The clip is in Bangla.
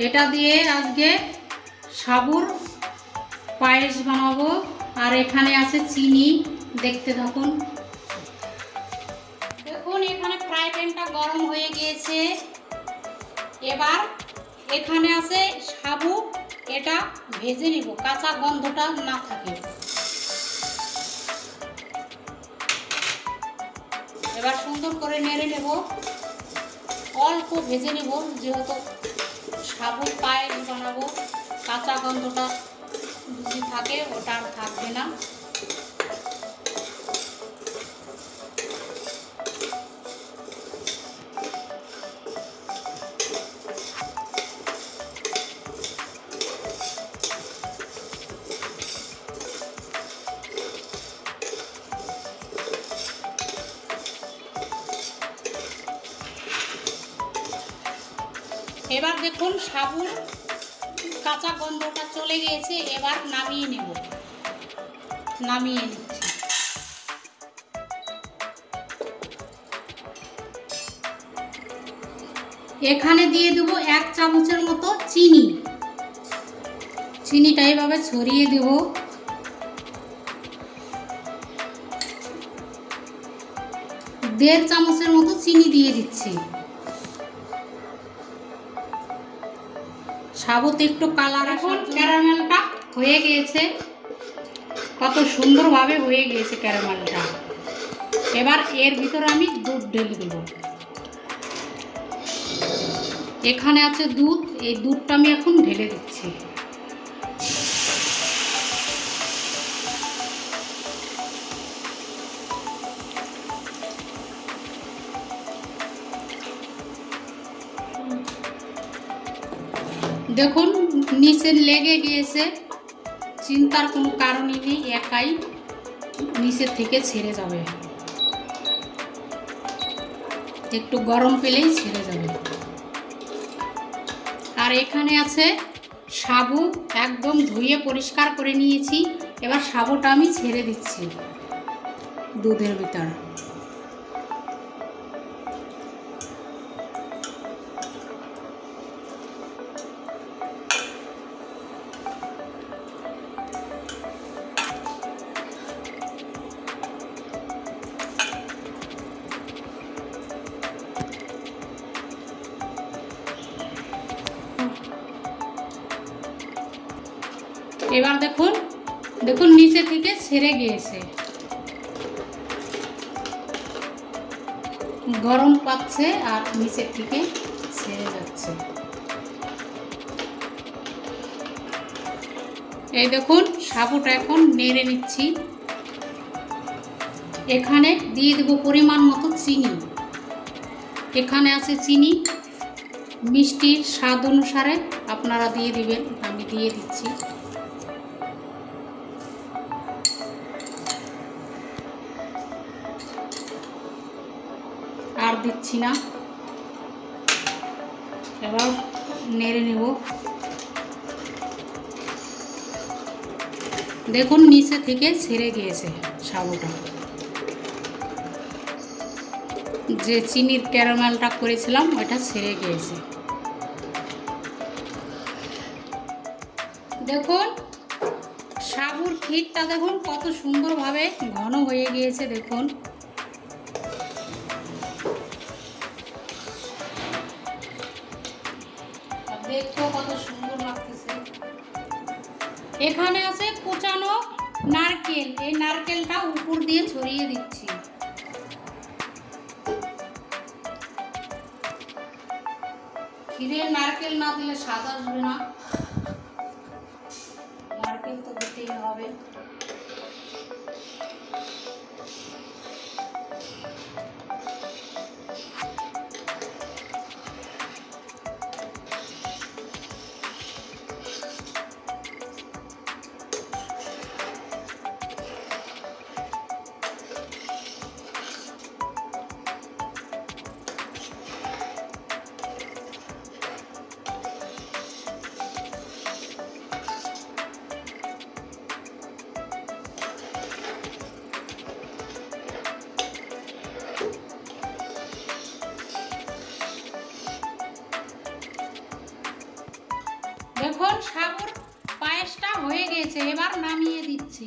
এটা দিয়ে আজকে সাবুর পায়েস বানাবো। আর এখানে আছে চিনি, দেখতে থাকুন। দেখুন এখানে ফ্রাই প্যানটা গরম হয়ে গিয়েছে। এবার এখানে আছে সাবু, এটা ভেজে নিব, কাঁচা গন্ধটা না থাকে। এবার সুন্দর করে নেড়ে নেব, অল্প ভেজে নেব, যেহেতু সাবুর পায়েস বানাবো। কাঁচা গন্ধটা যদি থাকে ওটা আর থাকবে না। এবার দেখুন সাবুর কাঁচা গন্ধটা চলে গিয়েছে। এবার নামিয়ে নেব, নামিয়ে নিচ্ছি। এখানে দিয়ে দেব 1 চামচের মতো চিনি। চিনিটা এইভাবে ছড়িয়ে দেব। দেড় চামচের মতো চিনি দিয়ে দিচ্ছি। সাবুতে একটু কালার, এখন ক্যারামেলটা হয়ে গিয়েছে, কত সুন্দরভাবে হয়ে গিয়েছে ক্যারামেলটা। এবার এর ভিতরে আমি দুধ ঢেলে দেব। এখানে আছে দুধ, এই দুধটা আমি এখন ঢেলে দিচ্ছি। দেখুন নিচে লেগে গিয়েছে, চিন্তার কোনো কারণই নেই, একাই নিচের থেকে ছেড়ে যাবে। একটু গরম পেলেই ছেড়ে যাবে। আর এখানে আছে সাবু, একদম ধুয়ে পরিষ্কার করে নিয়েছি। এবার সাবুটা আমি ছেড়ে দিচ্ছি দুধের ভিতর। এবার দেখুন, দেখুন নিচে থেকে ছেড়ে গিয়েছে, গরম পাচ্ছে আর নিচে থেকে ছেড়ে যাচ্ছে। এই দেখুন সাবুটা এখন নেড়ে নিচ্ছি। এখানে দিয়ে দেব পরিমাণ মতো চিনি। এখানে আছে চিনি, মিষ্টির স্বাদ অনুসারে আপনারা দিয়ে দিবেন, আমি দিয়ে দিচ্ছি। আর দিচ্ছি না। এবার নেড়ে নেব। দেখুন নিচে থেকে ছেড়ে গিয়েছে সাবুটা। যে চিনির ক্যারামেলটা করেছিলাম ওটা ছেড়ে গিয়েছে। দেখুন সাবুর ক্ষীরটা দেখুন কত সুন্দরভাবে ঘন হয়ে গিয়েছে। দেখুন দেখতেও কত সুন্দর লাগতেছে। এখানে আছে কুচানো নারকেল, এই নারকেলটা উপর দিয়ে ছড়িয়ে দিচ্ছি। ক্ষীরে নারকেল না দিলে স্বাদ আসবে না, নারকেল তো দিতেই হবে। এবার নামিয়ে দিচ্ছি।